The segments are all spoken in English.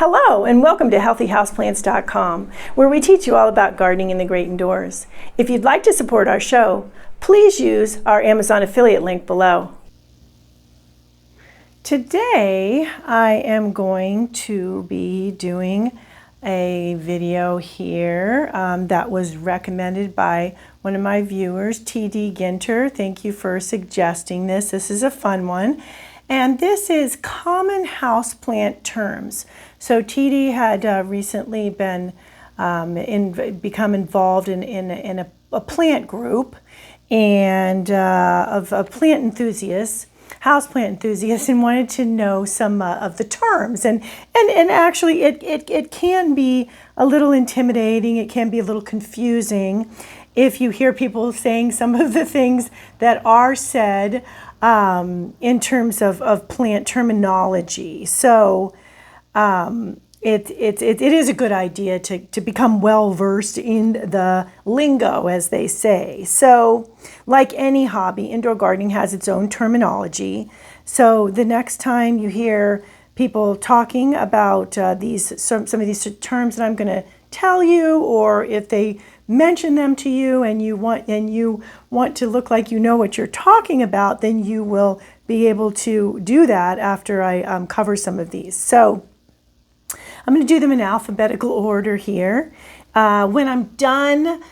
Hello and welcome to HealthyHouseplants.com, where we teach you all about gardening in the great indoors. If you'd like to support our show, please use our Amazon affiliate link below. Today I am going to be doing a video here that was recommended by one of my viewers, TD Ginter. Thank you for suggesting this. This is a fun one. And this is common houseplant terms. So TD had recently been become involved in a plant group and of plant enthusiasts, houseplant enthusiasts, and wanted to know some of the terms. And actually it can be a little intimidating. It can be a little confusing if you hear people saying some of the things that are said in terms of plant terminology. So it is a good idea to become well versed in the lingo, as they say. So like any hobby, indoor gardening has its own terminology. So the next time you hear people talking about some of these terms that I'm going to tell you, or if they mention them to you and you want to look like you know what you're talking about, then you will be able to do that after I cover some of these. So I'm going to do them in alphabetical order here. When I'm done,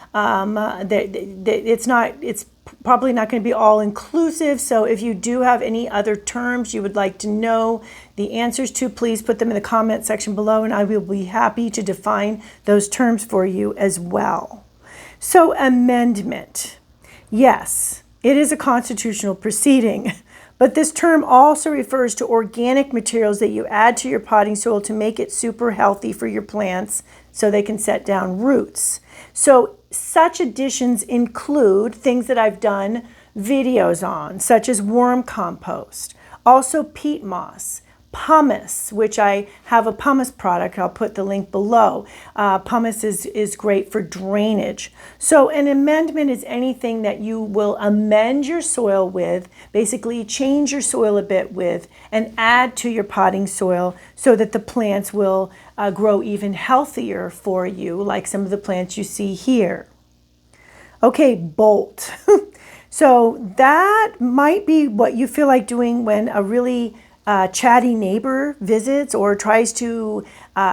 it's probably not going to be all inclusive. So if you do have any other terms you would like to know the answers to, please put them in the comment section below, and I will be happy to define those terms for you as well. So amendment. Yes, it is a constitutional proceeding, but this term also refers to organic materials that you add to your potting soil to make it super healthy for your plants so they can set down roots. So such additions include things that I've done videos on, such as worm compost, also peat moss, pumice, which I have a pumice product. I'll put the link below. Pumice is great for drainage. So an amendment is anything that you will amend your soil with, basically change your soil a bit with, and add to your potting soil so that the plants will grow even healthier for you, like some of the plants you see here. Okay, bolt. So that might be what you feel like doing when a really chatty neighbor visits or tries to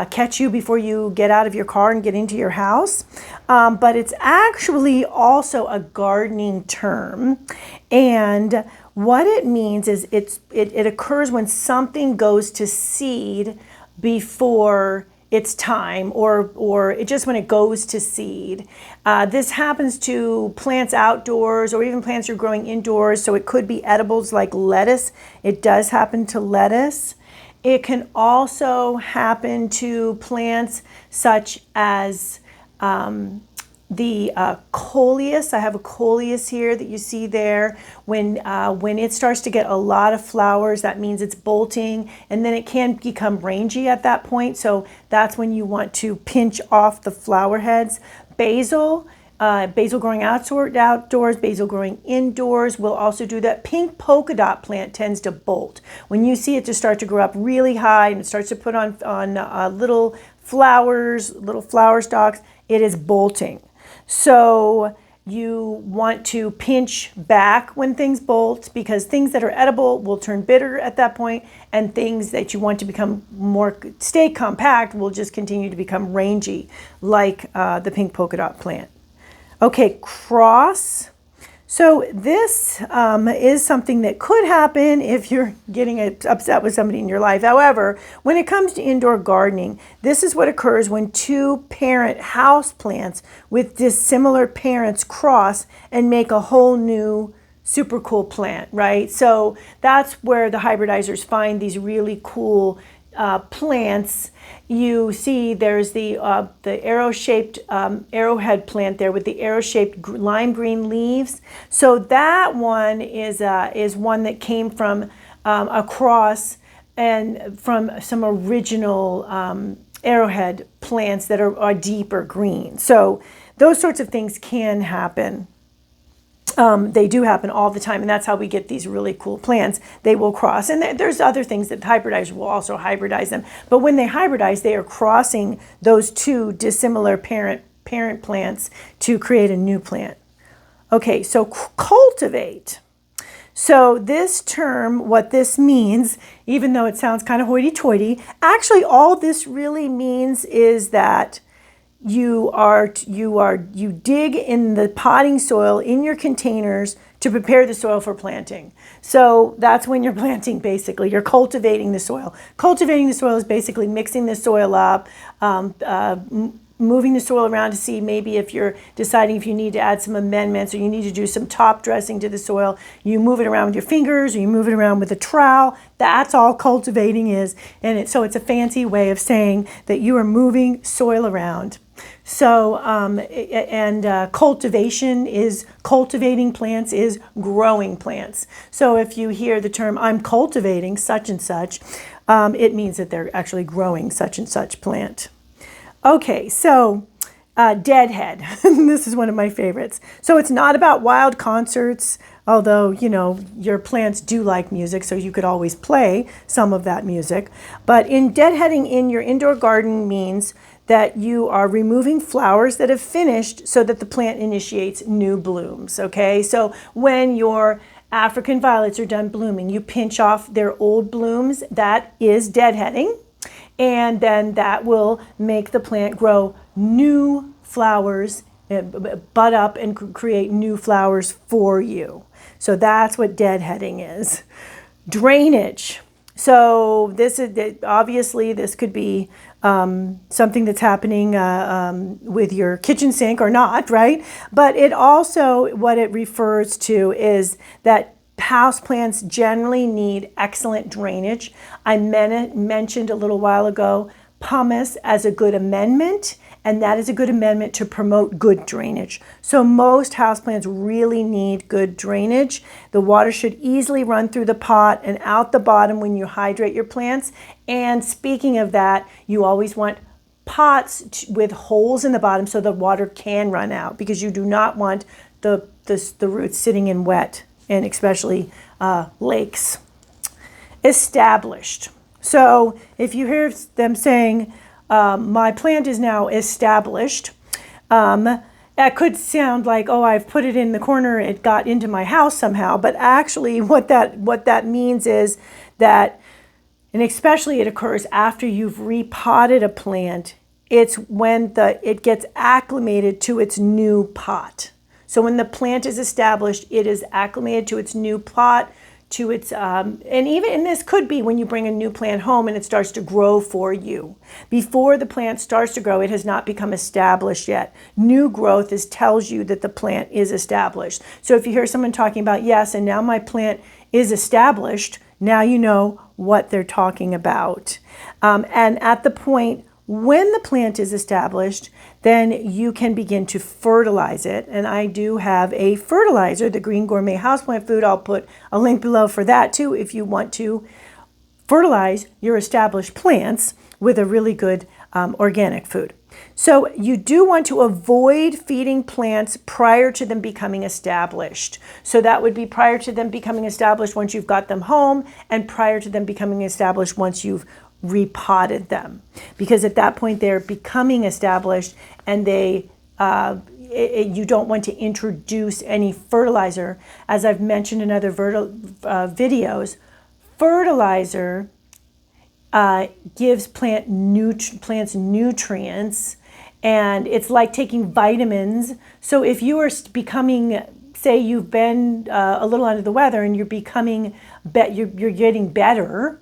catch you before you get out of your car and get into your house. But it's actually also a gardening term. And what it means is it occurs when something goes to seed before it's time, or it just when it goes to seed. This happens to plants outdoors or even plants you're growing indoors. So it could be edibles like lettuce. It does happen to lettuce. It can also happen to plants such as the coleus. I have a coleus here that you see there. When it starts to get a lot of flowers, that means it's bolting, and then it can become rangy at that point. So that's when you want to pinch off the flower heads. Basil, basil growing outdoors, basil growing indoors will also do that. Pink polka dot plant tends to bolt. When you see it just start to grow up really high and it starts to put on little flowers, little flower stalks, it is bolting. So you want to pinch back when things bolt, because things that are edible will turn bitter at that point, and things that you want to stay compact will just continue to become rangy, like the pink polka dot plant. Okay, cross. So this is something that could happen if you're getting upset with somebody in your life. However, when it comes to indoor gardening, this is what occurs when two parent house plants with dissimilar parents cross and make a whole new super cool plant, right? So that's where the hybridizers find these really cool plants. You see there's the arrow-shaped arrowhead plant there with the arrow-shaped lime green leaves. So that one is one that came from a cross and from some original arrowhead plants that are deeper green. So those sorts of things can happen. They do happen all the time, and that's how we get these really cool plants. They will cross, and there's other things that hybridize will also hybridize them. But when they hybridize, they are crossing those two dissimilar parent plants to create a new plant. Okay, so cultivate. So this term, what this means, even though it sounds kind of hoity-toity, actually all this really means is that you dig in the potting soil in your containers to prepare the soil for planting. So that's when you're planting, basically. You're cultivating the soil. Cultivating the soil is basically mixing the soil up, moving the soil around to see maybe if you're deciding if you need to add some amendments or you need to do some top dressing to the soil. You move it around with your fingers or you move it around with a trowel. That's all cultivating is. And so it's a fancy way of saying that you are moving soil around. So, cultivation is cultivating plants, is growing plants. So if you hear the term, I'm cultivating such and such, it means that they're actually growing such and such plant. Okay, so Deadhead. This is one of my favorites. So it's not about wild concerts, although, you know, your plants do like music, so you could always play some of that music. But deadheading in your indoor garden means that you are removing flowers that have finished so that the plant initiates new blooms, okay? So when your African violets are done blooming, you pinch off their old blooms. That is deadheading. And then that will make the plant grow new flowers, bud up and create new flowers for you. So that's what deadheading is. Drainage. So this is obviously this could be something that's happening with your kitchen sink or not, right? But it also, what it refers to is that houseplants generally need excellent drainage. I mentioned a little while ago pumice as a good amendment, and that is a good amendment to promote good drainage. So most houseplants really need good drainage. The water should easily run through the pot and out the bottom when you hydrate your plants. And speaking of that, you always want pots with holes in the bottom so the water can run out, because you do not want the roots sitting in wet, and especially lakes. Established. So if you hear them saying, my plant is now established, that could sound like, oh, I've put it in the corner, it got into my house somehow. But actually what that means is that, and especially it occurs after you've repotted a plant, it's when it gets acclimated to its new pot. So when the plant is established, it is acclimated to its new pot, to its, and this could be when you bring a new plant home and it starts to grow for you. Before the plant starts to grow, it has not become established yet. New growth tells you that the plant is established. So if you hear someone talking about, yes, and now my plant is established, now you know what they're talking about. And at the point when the plant is established, then you can begin to fertilize it. And I do have a fertilizer, the Green Gourmet Houseplant Food. I'll put a link below for that too if you want to fertilize your established plants with a really good organic food. So you do want to avoid feeding plants prior to them becoming established. So that would be prior to them becoming established once you've got them home, and prior to them becoming established once you've repotted them, because at that point they're becoming established, and you don't want to introduce any fertilizer. As I've mentioned in other videos, fertilizer gives plants nutrients, and it's like taking vitamins. So if you are becoming, say you've been a little under the weather and you're becoming, you're getting better,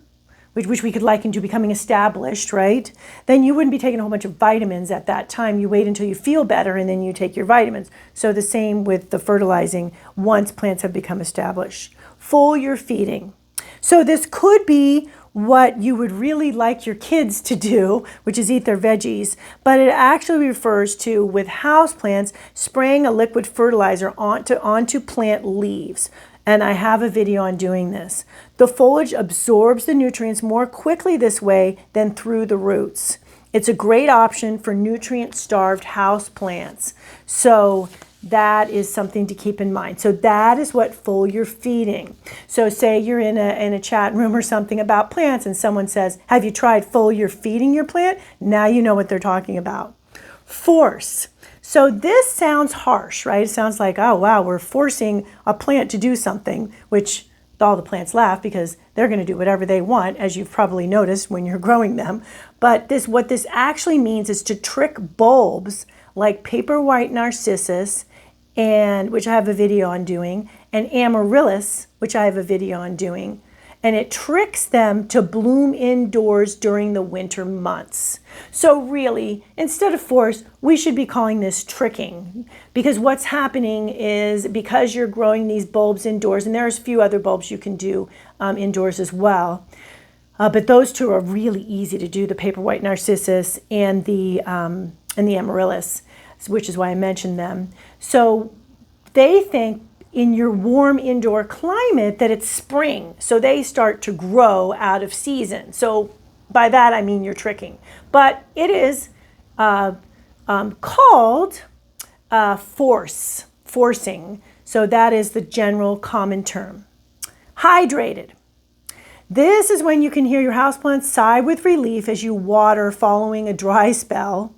which we could liken to becoming established, right? Then you wouldn't be taking a whole bunch of vitamins at that time. You wait until you feel better and then you take your vitamins. So the same with the fertilizing once plants have become established. Foliar feeding. So this could be what you would really like your kids to do, which is eat their veggies, but it actually refers to, with houseplants, spraying a liquid fertilizer onto plant leaves. And I have a video on doing this. The foliage absorbs the nutrients more quickly this way than through the roots. It's a great option for nutrient-starved house plants. So that is something to keep in mind. So that is what foliar feeding. So say you're in a chat room or something about plants and someone says, have you tried foliar feeding your plant? Now you know what they're talking about. Force. So this sounds harsh, right? It sounds like, oh wow, we're forcing a plant to do something, which all the plants laugh because they're going to do whatever they want, as you've probably noticed when you're growing them. But what this actually means is to trick bulbs like paper white narcissus, and which I have a video on doing, and amaryllis, which I have a video on doing, and it tricks them to bloom indoors during the winter months. So really, instead of force, we should be calling this tricking, because what's happening is, because you're growing these bulbs indoors, and there's a few other bulbs you can do indoors as well, but those two are really easy to do, the paper white narcissus and the amaryllis, which is why I mentioned them. So they think in your warm indoor climate that it's spring, so they start to grow out of season. So by that I mean you're tricking, but it is called forcing. So that is the general common term. Hydrated. This is when you can hear your houseplants sigh with relief as you water following a dry spell.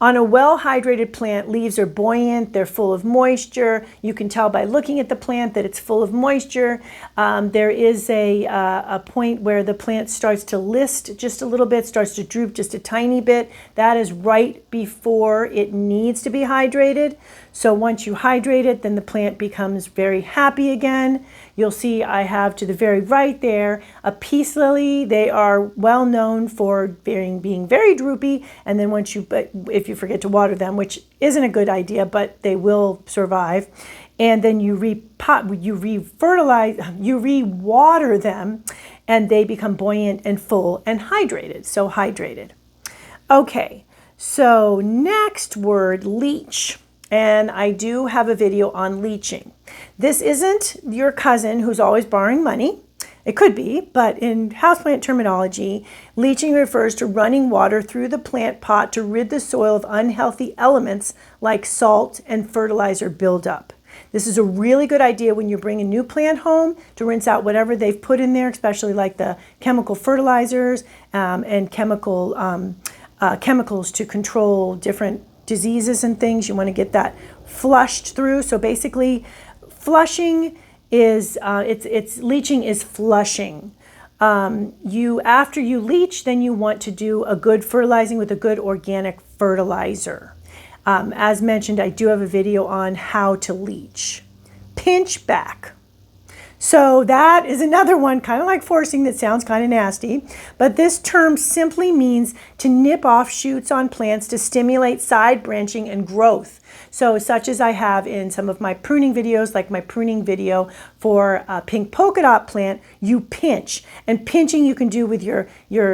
On a well-hydrated plant, leaves are buoyant, they're full of moisture. You can tell by looking at the plant that it's full of moisture. There is a point where the plant starts to list just a little bit, starts to droop just a tiny bit. That is right before it needs to be hydrated. So once you hydrate it, then the plant becomes very happy again. You'll see I have to the very right there a peace lily. They are well known for being very droopy, and then if you forget to water them, which isn't a good idea, but they will survive, and then you re-water them, and they become buoyant and full and hydrated. So hydrated. Okay, so next word, leach. And I do have a video on leaching. This isn't your cousin who's always borrowing money. It could be, but in houseplant terminology, leaching refers to running water through the plant pot to rid the soil of unhealthy elements like salt and fertilizer buildup. This is a really good idea when you bring a new plant home to rinse out whatever they've put in there, especially like the chemical fertilizers and chemicals to control different diseases and things. You want to get that flushed through. So basically, flushing is leaching is flushing. After you leach, then you want to do a good fertilizing with a good organic fertilizer. As mentioned, I do have a video on how to leach. Pinch back. So that is another one, kind of like forcing, that sounds kind of nasty, but this term simply means to nip off shoots on plants to stimulate side branching and growth. So such as I have in some of my pruning videos, like my pruning video for a pink polka dot plant, you pinch. And pinching you can do with your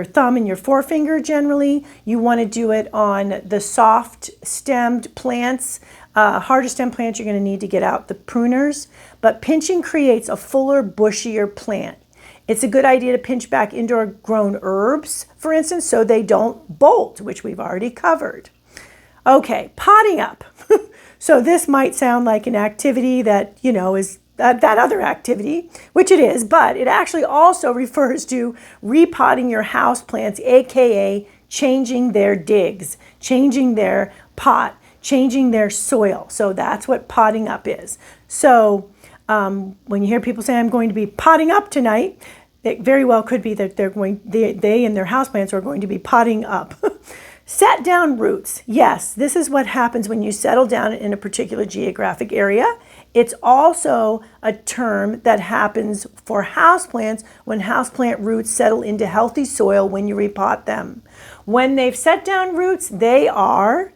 thumb and your forefinger generally. You want to do it on the soft stemmed plants. Harder stem plants, you're going to need to get out the pruners, but pinching creates a fuller, bushier plant. It's a good idea to pinch back indoor grown herbs, for instance, so they don't bolt, which we've already covered. Okay, potting up. So this might sound like an activity that, is that other activity, which it is, but it actually also refers to repotting your house plants, aka changing their digs, changing their pot, changing their soil. So that's what potting up is. So when you hear people say, I'm going to be potting up tonight, it very well could be that they and their houseplants are going to be potting up. Set down roots. Yes, this is what happens when you settle down in a particular geographic area. It's also a term that happens for houseplants when houseplant roots settle into healthy soil when you repot them. When they've set down roots, they are,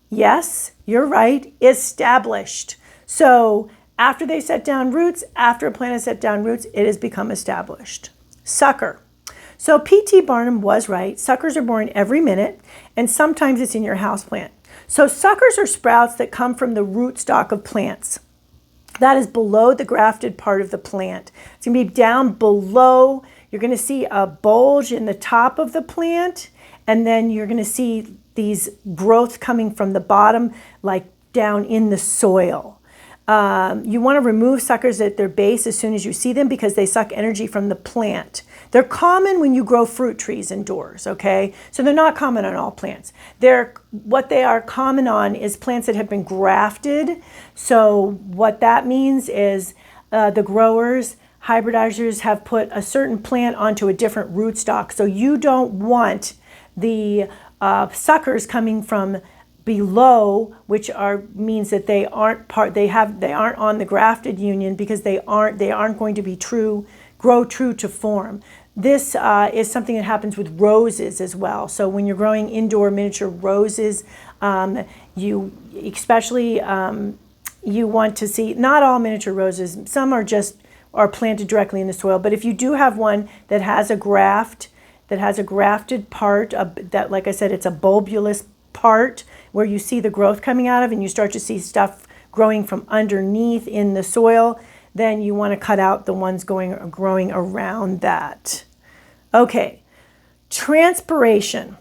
yes, you're right, established. So after they set down roots, after a plant has set down roots, it has become established. Sucker. So P.T. Barnum was right. Suckers are born every minute, and sometimes it's in your houseplant. So suckers are sprouts that come from the rootstock of plants. That is below the grafted part of the plant. It's going to be down below. You're going to see a bulge in the top of the plant, and then you're going to see these growths coming from the bottom, like down in the soil. You want to remove suckers at their base as soon as you see them because they suck energy from the plant. They're common when you grow fruit trees indoors, okay? So they're not common on all plants. What they are common on is plants that have been grafted. So what that means is the growers, hybridizers have put a certain plant onto a different rootstock. So you don't want the suckers coming from below, which means that they aren't on the grafted union because they aren't going to be grow true to form. This is something that happens with roses as well. So when you're growing indoor miniature roses, you want to see, not all miniature roses, some are planted directly in the soil, but if you do have one that has a grafted part, that, like I said, it's a bulbulous part where you see the growth coming out of and you start to see stuff growing from underneath in the soil, then you want to cut out the ones growing around that. Okay, transpiration.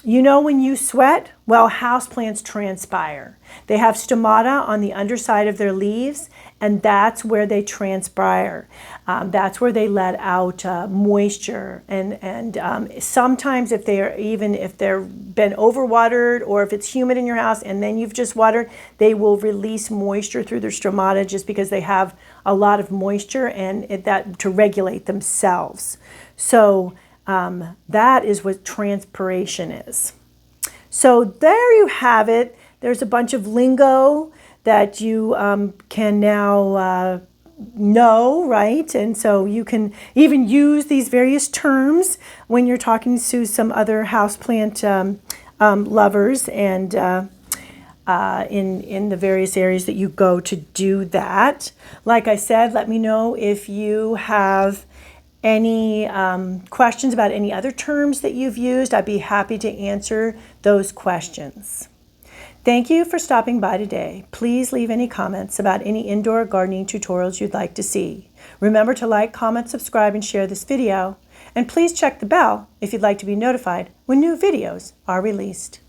You know when you sweat? Well, houseplants transpire. They have stomata on the underside of their leaves, and that's where they transpire. That's where they let out moisture. And sometimes if they've been overwatered or if it's humid in your house and then you've just watered, they will release moisture through their stomata just because they have a lot of moisture and that to regulate themselves. So that is what transpiration is. So there you have it. There's a bunch of lingo that you can now know, right? And so you can even use these various terms when you're talking to some other houseplant lovers and in the various areas that you go to do that. Like I said, let me know if you have any questions about any other terms that you've used. I'd be happy to answer those questions. Thank you for stopping by today. Please leave any comments about any indoor gardening tutorials you'd like to see. Remember to like, comment, subscribe, and share this video. And please check the bell if you'd like to be notified when new videos are released.